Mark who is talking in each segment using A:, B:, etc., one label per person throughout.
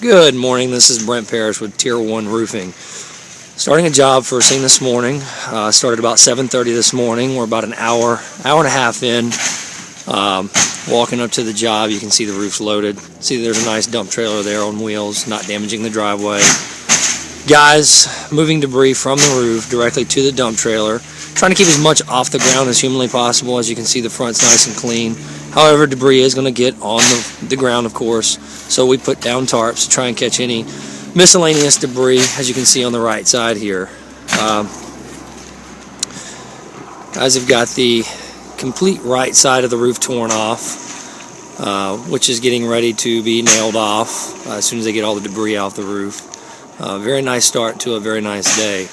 A: Good morning, this is Brent Parrish with Tier 1 Roofing. Starting a job first thing this morning. Started about 7:30 this morning. We're about an hour and a half in. Walking up to the job, you can see the roof's loaded. See there's a nice dump trailer there on wheels, not damaging the driveway. Guys moving debris from the roof directly to the dump trailer. Trying to keep as much off the ground as humanly possible. As you can see, the front's nice and clean. However, debris is going to get on the ground, of course. So we put down tarps to try and catch any miscellaneous debris, as you can see on the right side here. Guys have got the complete right side of the roof torn off, which is getting ready to be nailed off as soon as they get all the debris off the roof. Very nice start to a very nice day.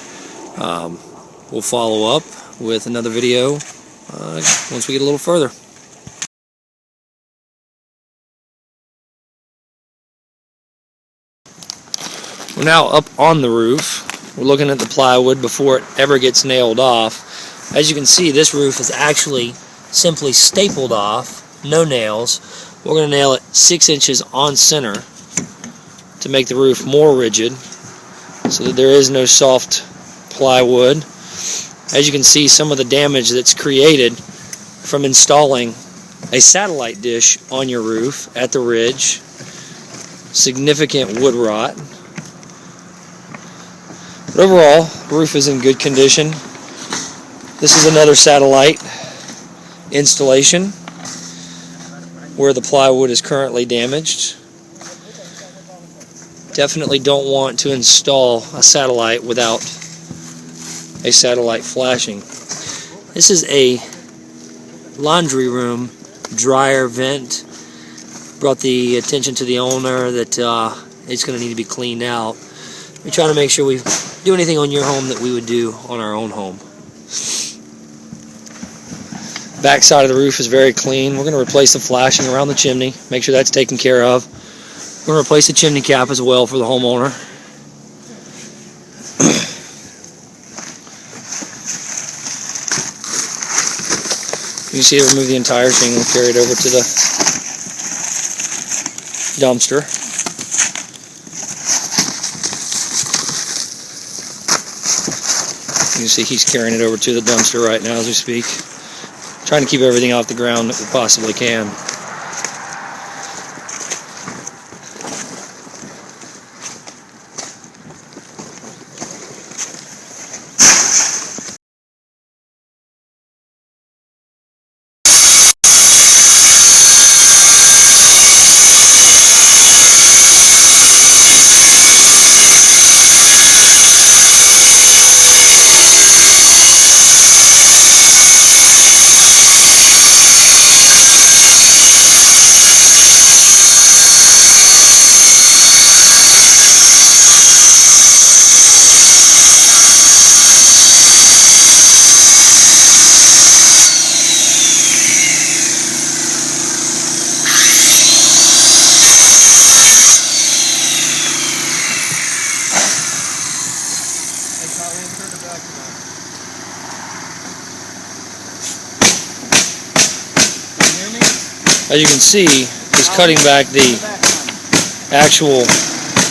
A: We'll follow up with another video once we get a little further. We're now up on the roof. We're looking at the plywood before it ever gets nailed off. As you can see, this roof is actually simply stapled off, no nails. We're going to nail it 6 inches on center to make the roof more rigid so that there is no soft plywood. As you can see, some of the damage that's created from installing a satellite dish on your roof at the ridge. Significant wood rot. But overall, the roof is in good condition. This is another satellite installation where the plywood is currently damaged. Definitely don't want to install a satellite without a satellite flashing. This is a laundry room dryer vent. Brought the attention to the owner that it's going to need to be cleaned out. We're trying to make sure we do anything on your home that we would do on our own home. Back side of the roof is very clean. We're going to replace the flashing around the chimney, make sure that's taken care of. We're going to replace the chimney cap as well for the homeowner. You can see it remove the entire shingle, carry it over to the dumpster. You can see he's carrying it over to the dumpster right now as we speak. Trying to keep everything off the ground that we possibly can. As you can see, he's cutting back the actual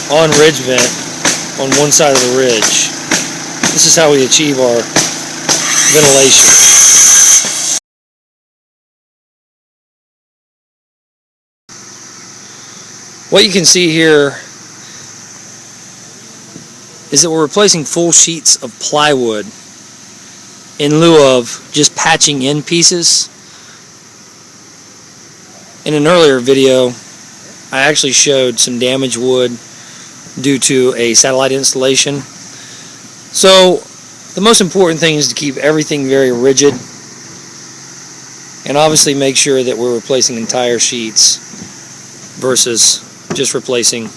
A: on-ridge vent on one side of the ridge. This is how we achieve our ventilation. What you can see here is that we're replacing full sheets of plywood in lieu of just patching in pieces. In an earlier video, I actually showed some damaged wood due to a satellite installation. So the most important thing is to keep everything very rigid and obviously make sure that we're replacing entire sheets versus just replacing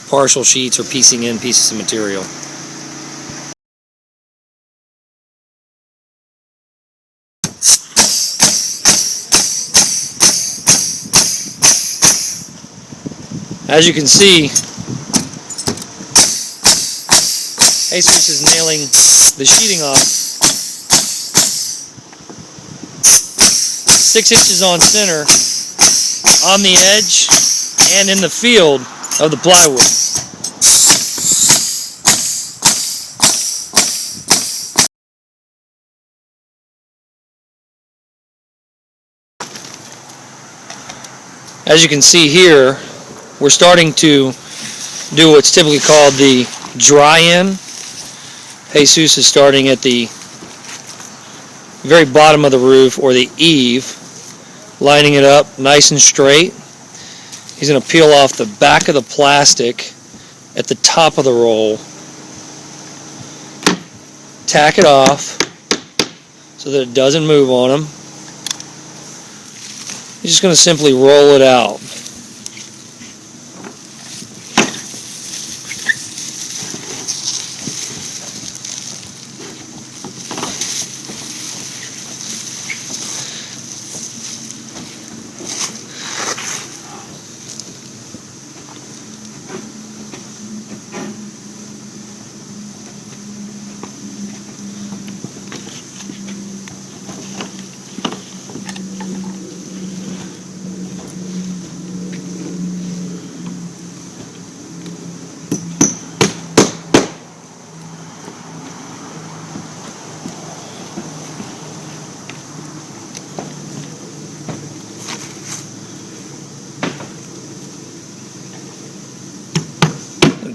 A: partial sheets or piecing in pieces of material. As you can see, Jesus is nailing the sheeting off. 6 inches on center, on the edge, and in the field of the plywood. As you can see here, we're starting to do what's typically called the dry in. Jesus is starting at the very bottom of the roof, or the eave, lining it up nice and straight. He's going to peel off the back of the plastic at the top of the roll, tack it off so that it doesn't move on him. He's just going to simply roll it out.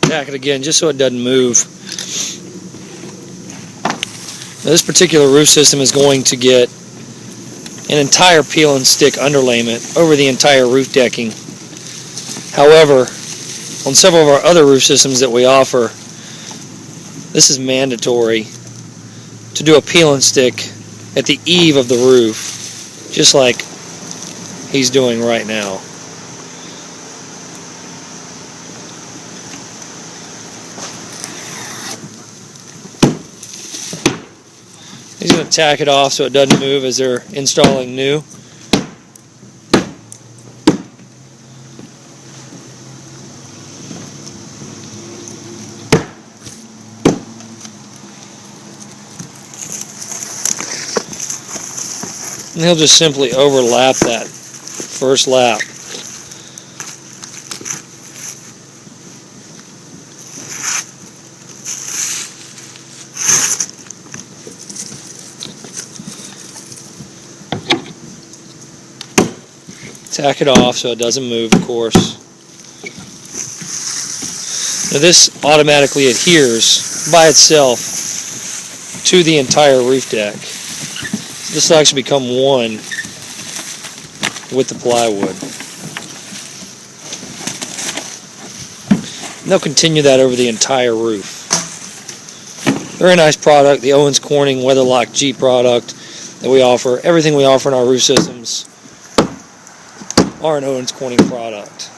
A: Tack it again just so it doesn't move. Now, this particular roof system is going to get an entire peel and stick underlayment over the entire roof decking. However, on several of our other roof systems that we offer, this is mandatory to do a peel and stick at the eave of the roof, just like he's doing right now. He's going to tack it off so it doesn't move as they're installing new. And he'll just simply overlap that first lap. Tack it off so it doesn't move, of course. Now this automatically adheres by itself to the entire roof deck. So this will actually become one with the plywood. And they'll continue that over the entire roof. Very nice product, the Owens Corning Weatherlock G product that we offer. Everything we offer in our roof systems are an Owens Corning product.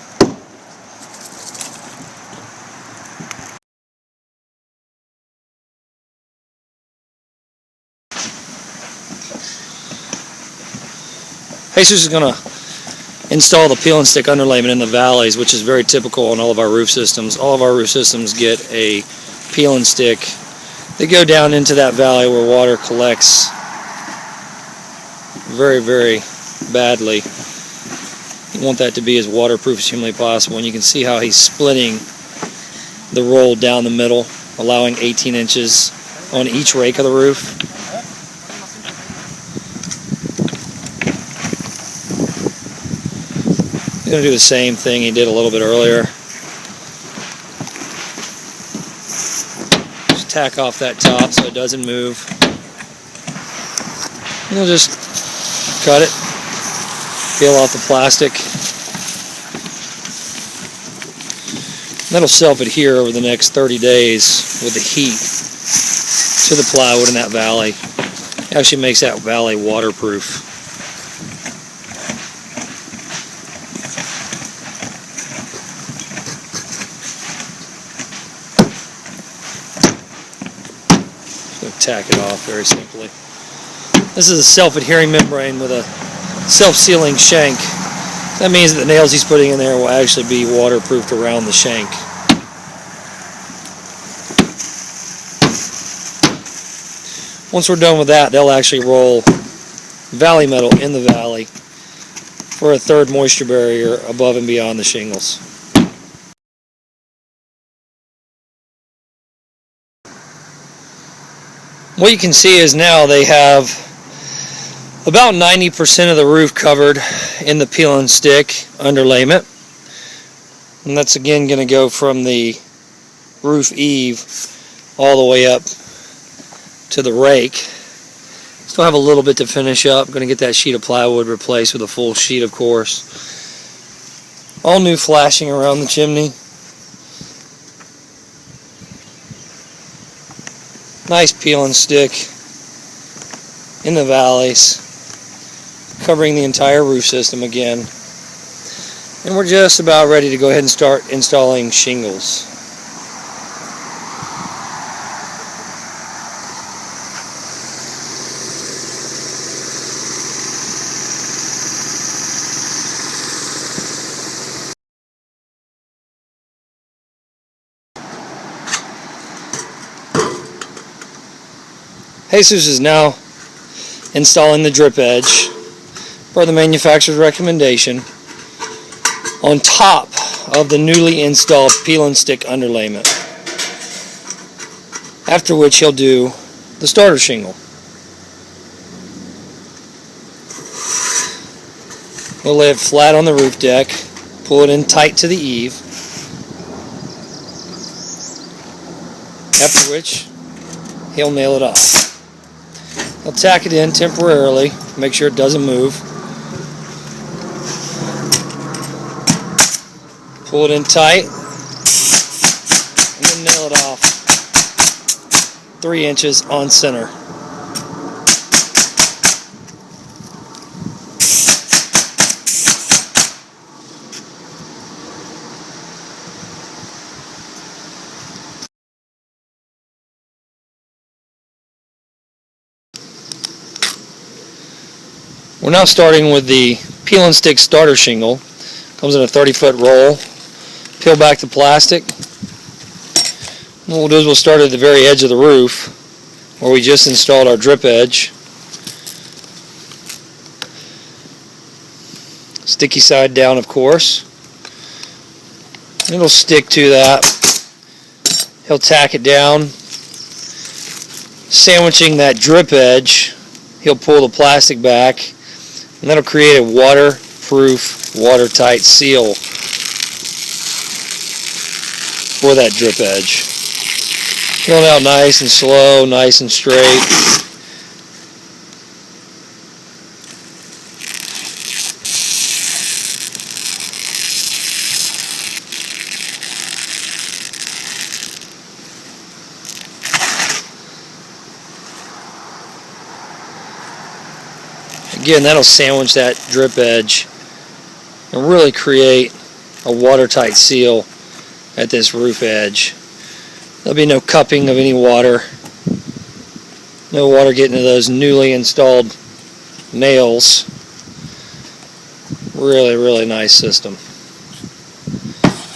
A: Jesus is going to install the peel and stick underlayment in the valleys, which is very typical on all of our roof systems. All of our roof systems get a peel and stick. They go down into that valley where water collects very, very badly. You want that to be as waterproof as humanly possible, and you can see how he's splitting the roll down the middle, allowing 18 inches on each rake of the roof. He's going to do the same thing he did a little bit earlier. Just tack off that top so it doesn't move. And he'll just cut it. Peel off the plastic. That'll self-adhere over the next 30 days with the heat to the plywood in that valley. It actually makes that valley waterproof. Just tack it off very simply. This is a self-adhering membrane with a self-sealing shank. That means that the nails he's putting in there will actually be waterproofed around the shank. Once we're done with that, they'll actually roll valley metal in the valley for a third moisture barrier above and beyond the shingles. What you can see is now they have about 90% of the roof covered in the peel and stick underlayment. And that's again going to go from the roof eave all the way up to the rake. Still have a little bit to finish up. I'm going to get that sheet of plywood replaced with a full sheet, of course. All new flashing around the chimney. Nice peel and stick in the valleys, covering the entire roof system again. And we're just about ready to go ahead and start installing shingles. Jesus is now installing the drip edge per the manufacturer's recommendation on top of the newly installed peel and stick underlayment, after which he'll do the starter shingle. We'll lay it flat on the roof deck, pull it in tight to the eave, after which he'll nail it off. He'll tack it in temporarily, make sure it doesn't move. Pull it in tight, and then nail it off 3 inches on center. We're now starting with the peel and stick starter shingle. Comes in a 30-foot roll. Peel back the plastic. What we'll do is we'll start at the very edge of the roof where we just installed our drip edge. Sticky side down, of course. It'll stick to that. He'll tack it down. Sandwiching that drip edge, he'll pull the plastic back. And that'll create a waterproof, watertight seal for that drip edge. Going out nice and slow, nice and straight. Again, that'll sandwich that drip edge and really create a watertight seal at this roof edge. There'll be no cupping of any water. No water getting to those newly installed nails. Really, really nice system.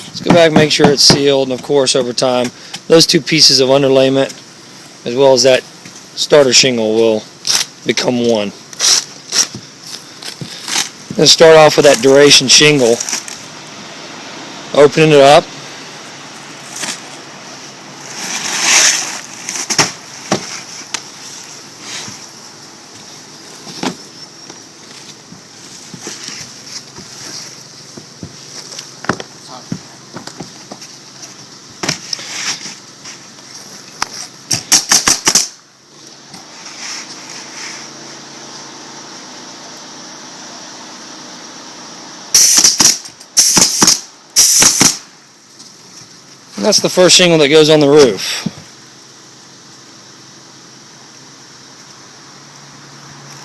A: Let's go back and make sure it's sealed, and of course over time those two pieces of underlayment as well as that starter shingle will become one. Let's start off with that duration shingle. Opening it up. And that's the first shingle that goes on the roof.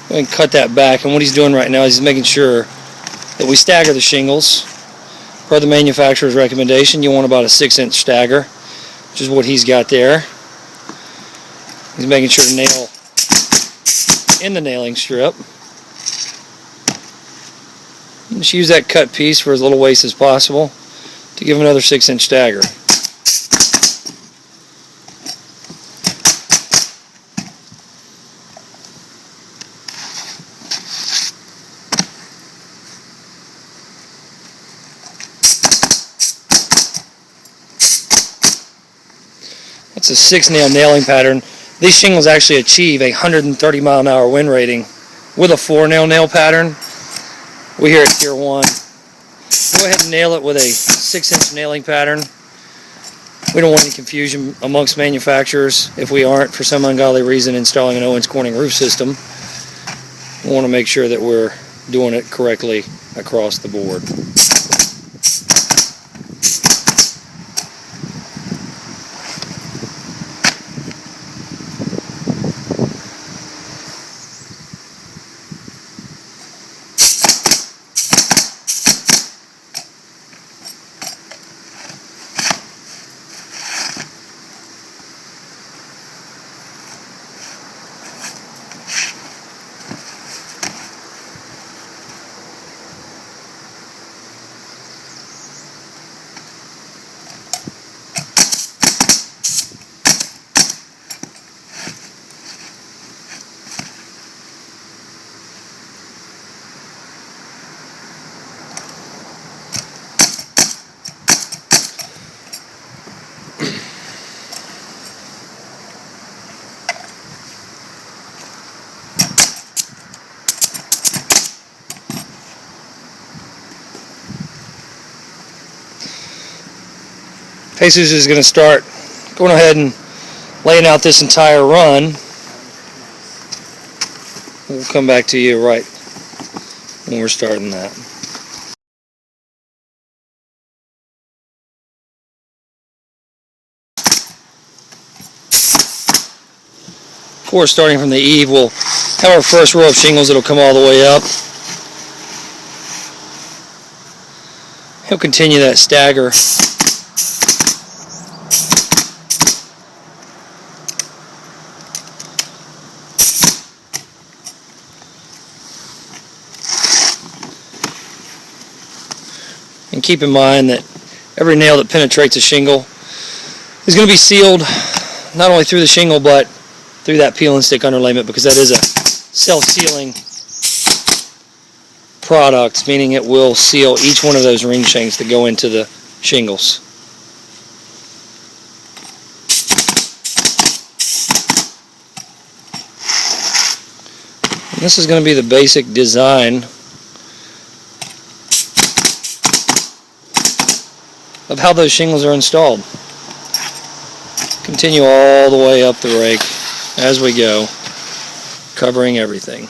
A: Go ahead and cut that back, and what he's doing right now is he's making sure that we stagger the shingles. Per the manufacturer's recommendation, you want about a 6-inch stagger, which is what he's got there. He's making sure to nail in the nailing strip. Just use that cut piece for as little waste as possible to give him another 6-inch stagger. a 6-nail nailing pattern. These shingles actually achieve a 130 mile an hour wind rating with a 4-nail nail pattern. We here at Tier 1 go ahead and nail it with a 6-inch nailing pattern. We don't want any confusion amongst manufacturers if we aren't, for some ungodly reason, installing an Owens Corning roof system. We want to make sure that we're doing it correctly across the board. Jesus is going to start going ahead and laying out this entire run. We'll come back to you right when we're starting that. Of course, starting from the eave, we'll have our first row of shingles that'll come all the way up. He'll continue that stagger. And keep in mind that every nail that penetrates a shingle is going to be sealed not only through the shingle but through that peel and stick underlayment, because that is a self-sealing product, meaning it will seal each one of those ring shanks that go into the shingles. And this is going to be the basic design of how those shingles are installed. Continue all the way up the rake as we go, covering everything.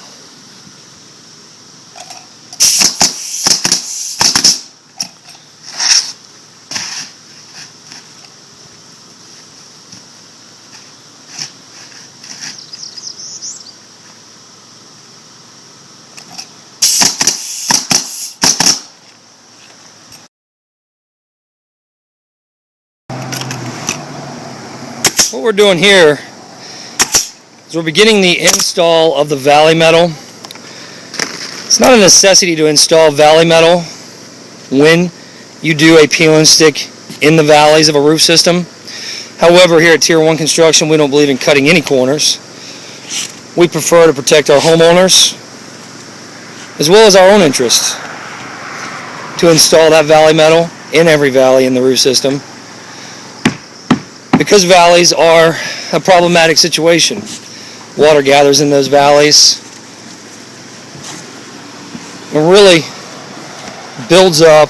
A: What we're doing here is we're beginning the install of the valley metal. It's not a necessity to install valley metal when you do a peel and stick in the valleys of a roof system. However, here at Tier 1 Construction, we don't believe in cutting any corners. We prefer to protect our homeowners as well as our own interests to install that valley metal in every valley in the roof system, because valleys are a problematic situation. Water gathers in those valleys and really builds up,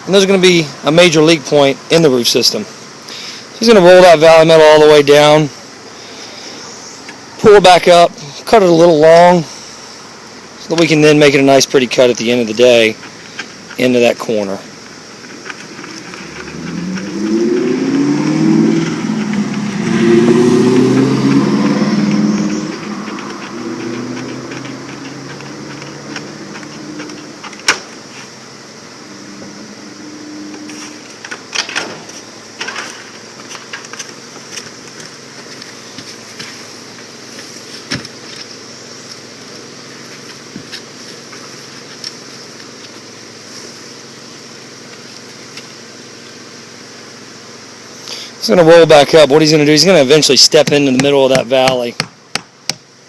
A: and there's going to be a major leak point in the roof system. So he's going to roll that valley metal all the way down, pull it back up, cut it a little long so that we can then make it a nice pretty cut at the end of the day into that corner. He's going to roll back up. What he's going to do, he's going to eventually step into the middle of that valley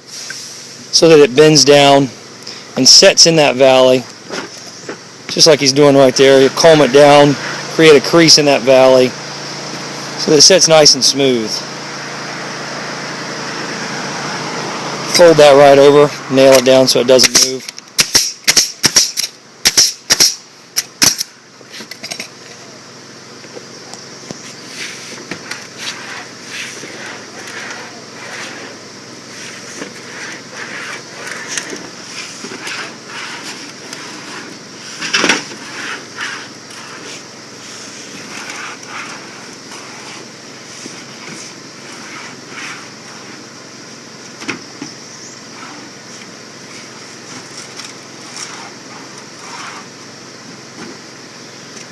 A: so that it bends down and sets in that valley, just like he's doing right there. He'll comb it down, create a crease in that valley so that it sets nice and smooth. Fold that right over, nail it down so it doesn't move.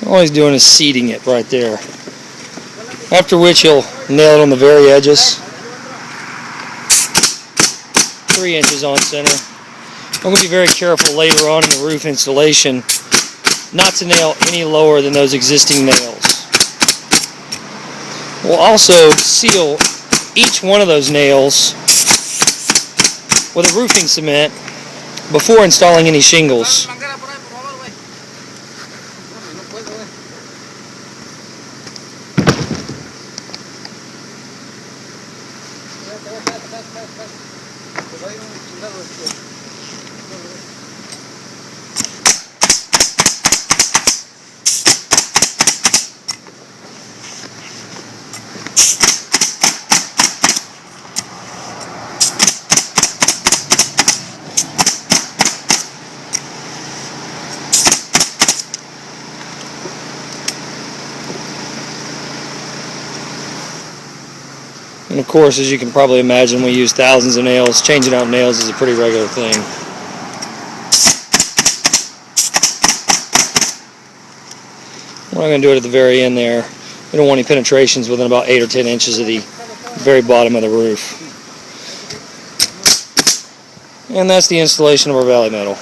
A: All he's doing is seating it right there. After which he'll nail it on the very edges. 3 inches on center. I'm going to be very careful later on in the roof installation not to nail any lower than those existing nails. We'll also seal each one of those nails with a roofing cement before installing any shingles. And of course, as you can probably imagine, we use thousands of nails. Changing out nails is a pretty regular thing. We're not going to do it at the very end there. We don't want any penetrations within about 8 or 10 inches of the very bottom of the roof. And that's the installation of our valley metal.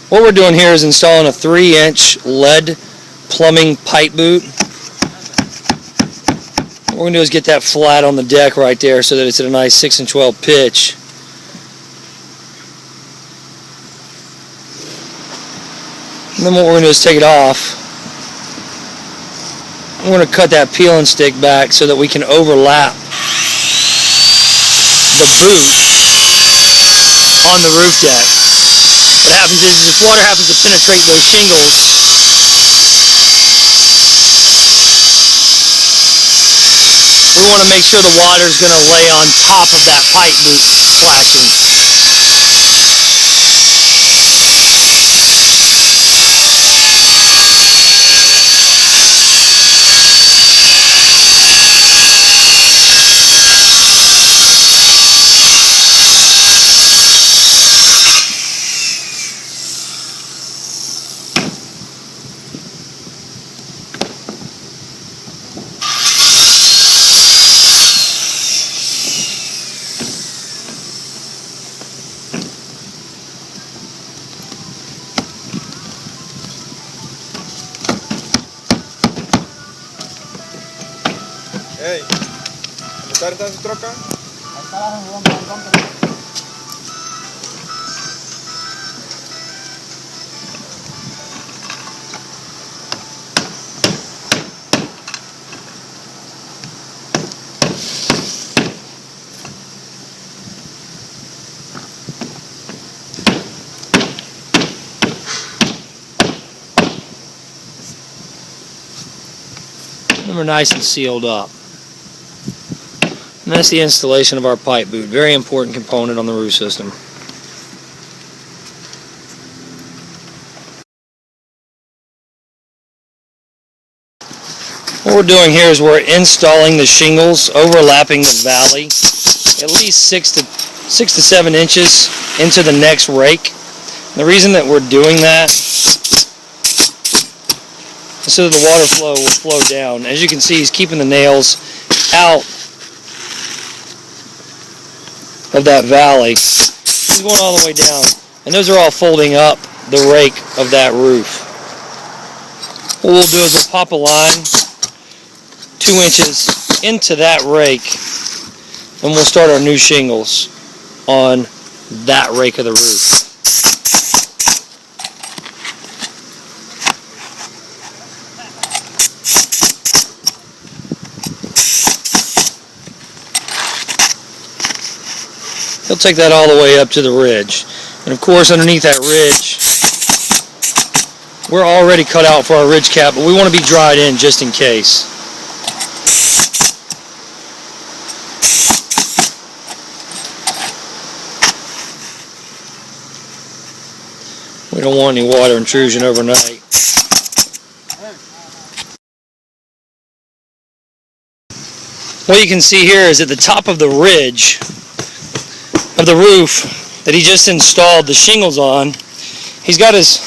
A: What we're doing here is installing a 3-inch lead plumbing pipe boot. What we're going to do is get that flat on the deck right there so that it's at a nice 6 and 12 pitch. And then what we're going to do is take it off. We're going to cut that peeling stick back so that we can overlap the boot on the roof deck. What happens is if water happens to penetrate those shingles, we want to make sure the water is going to lay on top of that pipe boot flashing.
B: Hey, ¿dónde está su troca? Ahí está abajo,
A: And we're nice and sealed up. And that's the installation of our pipe boot. Very important component on the roof system. What we're doing here is we're installing the shingles overlapping the valley at least 6 to 7 inches into the next rake. And the reason that we're doing that is so that the water flow will flow down. As you can see, he's keeping the nails out of that valley. He's going all the way down. And those are all folding up the rake of that roof. What we'll do is we'll pop a line 2 inches into that rake, and we'll start our new shingles on that rake of the roof. he'll take that all the way up to the ridge. And of course, underneath that ridge, we're already cut out for our ridge cap, but we want to be dried in just in case. We don't want any water intrusion overnight. What you can see here is at the top of the ridge of the roof that he just installed the shingles on, he's got his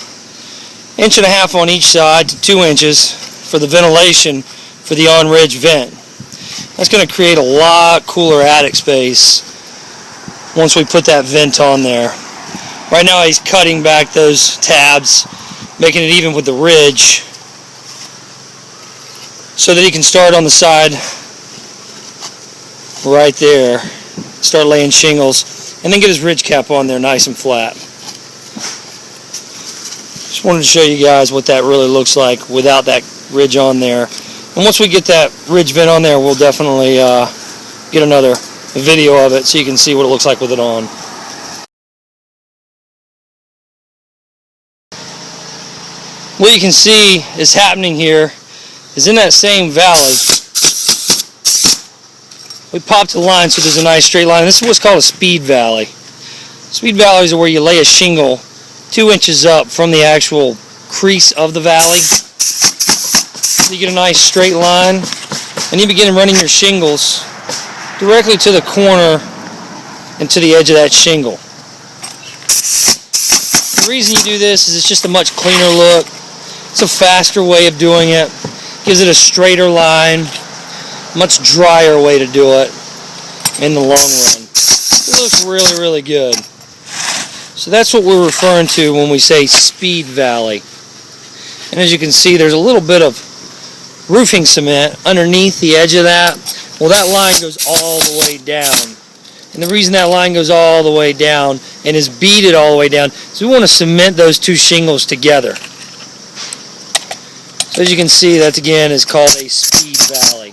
A: 1.5 inches on each side to 2 inches for the ventilation for the on-ridge vent. That's going to create a lot cooler attic space once we put that vent on there. Right now he's cutting back those tabs, making it even with the ridge, so that he can start on the side right there, start laying shingles, and then get his ridge cap on there nice and flat. Just wanted to show you guys what that really looks like without that ridge on there. And once we get that ridge vent on there, we'll definitely get another video of it so you can see what it looks like with it on. What you can see is happening here is in that same valley, we popped a line so there's a nice straight line. This is what's called a speed valley. Speed valleys are where you lay a shingle 2 inches up from the actual crease of the valley. So you get a nice straight line, and you begin running your shingles directly to the corner and to the edge of that shingle. The reason you do this is it's just a much cleaner look. It's a faster way of doing it. Gives it a straighter line. Much drier way to do it in the long run. It looks really, really good. So that's what we're referring to when we say speed valley. And as you can see, there's a little bit of roofing cement underneath the edge of that. Well, that line goes all the way down. And the reason that line goes all the way down and is beaded all the way down is we want to cement those two shingles together. So as you can see, that again is called a speed valley.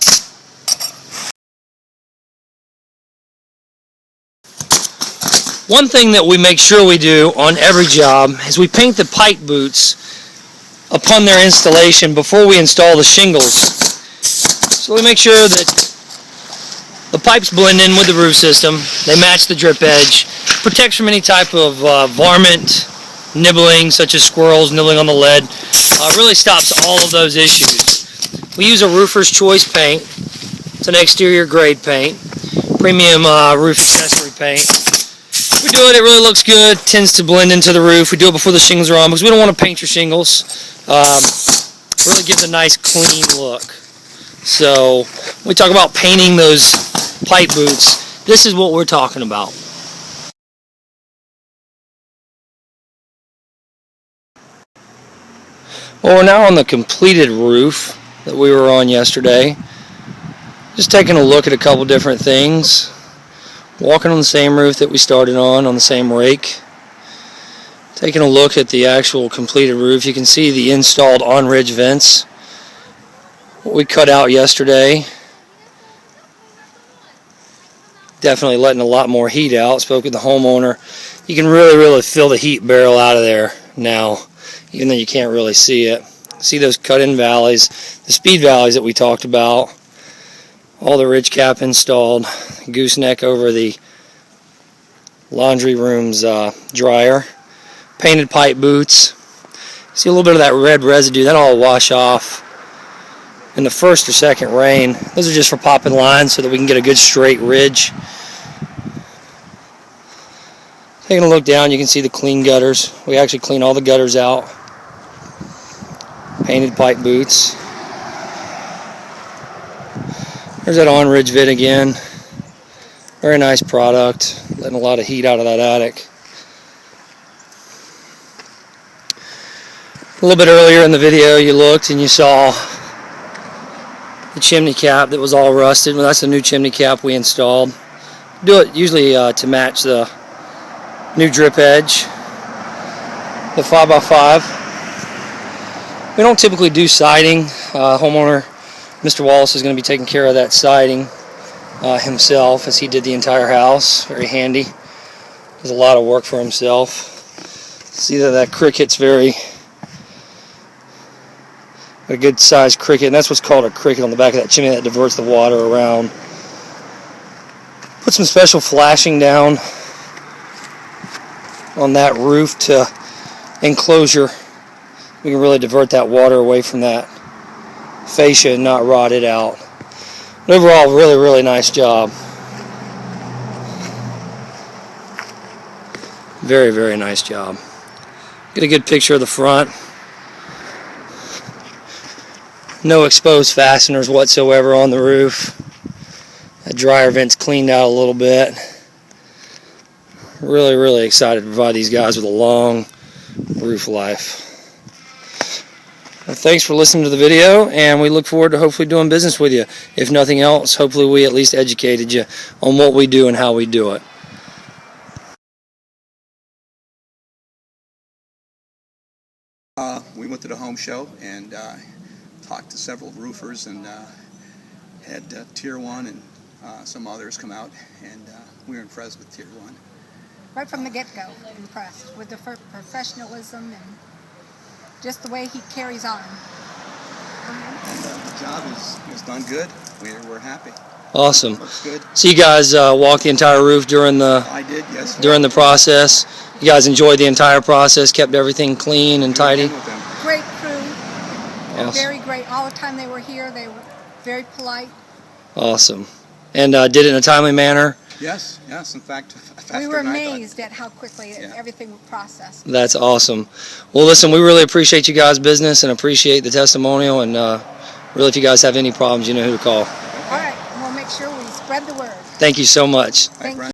A: One thing that we make sure we do on every job is we paint the pipe boots upon their installation before we install the shingles. So we make sure that the pipes blend in with the roof system, they match the drip edge, protects from any type of varmint, nibbling, such as squirrels nibbling on the lead. Really stops all of those issues. We use a Roofer's Choice paint. It's an exterior grade paint, premium roof accessory paint. We do it, it really looks good, tends to blend into the roof. We do it before the shingles are on because we don't want to paint your shingles. It really gives a nice clean look. So when we talk about painting those pipe boots, this is what we're talking about. Well, we're now on the completed roof that we were on yesterday. Just taking a look at a couple different things. Walking on the same roof that we started on the same rake. Taking a look at the actual completed roof, you can see the installed on-ridge vents. What we cut out yesterday. Definitely letting a lot more heat out. Spoke with the homeowner. You can really feel the heat barrel out of there now, even though you can't really see it. See those cut-in valleys, the speed valleys that we talked about. All the ridge cap installed, gooseneck over the laundry room's dryer, painted pipe boots. See a little bit of that red residue, that'll all wash off in the first or second rain. Those are just for popping lines so that we can get a good straight ridge. Taking a look down, you can see the clean gutters. We actually clean all the gutters out. Painted pipe boots. There's that on-ridge vent again. Very nice product. Letting a lot of heat out of that attic. A little bit earlier in the video you looked and you saw the chimney cap that was all rusted. Well, that's the new chimney cap we installed. Do it usually to match the new drip edge. The 5x5. We don't typically do siding. Homeowner Mr. Wallace is going to be taking care of that siding himself, as he did the entire house. Very handy. Does a lot of work for himself. See that cricket's a good sized cricket, and that's what's called a cricket on the back of that chimney that diverts the water around. Put some special flashing down on that roof to enclosure. We can really divert that water away from that fascia and not rot it out. But overall, really, really nice job. Very, very nice job. Get a good picture of the front. No exposed fasteners whatsoever on the roof. That dryer vent's cleaned out a little bit. Really, really excited to provide these guys with a long roof life. Well, thanks for listening to the video, and we look forward to hopefully doing business with you. If nothing else, hopefully we at least educated you on what we do and how we do it.
C: We went to the home show and talked to several roofers and had Tier 1 and some others come out, and we were impressed with Tier 1.
D: Right from the get-go, impressed with the professionalism and just the way he carries on.
C: And the job is done good. We're happy.
A: Awesome.
C: Looks good.
A: So you guys walked the entire roof during the
C: I did, yes.
A: during the process. You guys enjoyed the entire process, kept everything clean and tidy.
C: With them.
D: Great crew,
A: Awesome.
D: very great. All the time they were here, they were very polite.
A: Awesome. And did it in a timely manner.
C: Yes. In fact, faster
D: We were
C: than I thought.
D: amazed at how quickly everything was processed.
A: That's awesome. Well, listen, we really appreciate you guys' business and appreciate the testimonial. And really, if you guys have any problems, you know who to call.
D: All right, we'll make sure we spread the word.
A: Thank you so much.
C: Thank you.